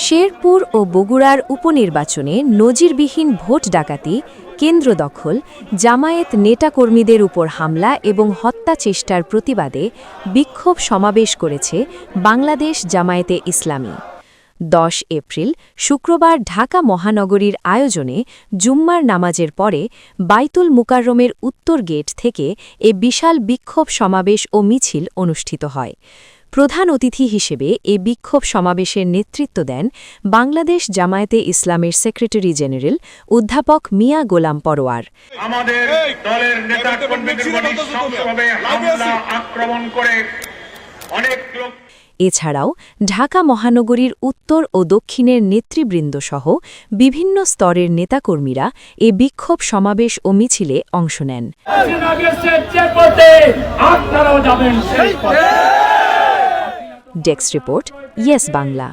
শেরপুর ও বগুড়ার উপনির্বাচনে নজিরবিহীন ভোট ডাকাতি, কেন্দ্র দখল, জামায়াত নেতাকর্মীদের উপর হামলা এবং হত্যা চেষ্টার প্রতিবাদে বিক্ষোভ সমাবেশ করেছে বাংলাদেশ জামায়াতে ইসলামী। 10 এপ্রিল শুক্রবার ঢাকা মহানগরীর আয়োজনে জুম্মার নামাজের পরে বাইতুল মুকাররমের উত্তর গেট থেকে এ বিশাল বিক্ষোভ সমাবেশ ও মিছিল অনুষ্ঠিত হয়। প্রধান অতিথি হিসেবে এ বিক্ষোভ সমাবেশের নেতৃত্ব দেন বাংলাদেশ জামায়াতে ইসলামের সেক্রেটারি জেনারেল অধ্যাপক মিয়া গোলাম পরোয়ার। আমাদের দলের নেতাকর্মীদের উপর নৃশংসভাবে হামলা আক্রমণ করে অনেক লোক। এছাড়াও ঢাকা মহানগরীর উত্তর ও দক্ষিণের নেতৃবৃন্দ সহ বিভিন্ন স্তরের নেতাকর্মীরা এ বিক্ষোভ সমাবেশ ও মিছিলে অংশ নেন। Desk report, yes Bangla.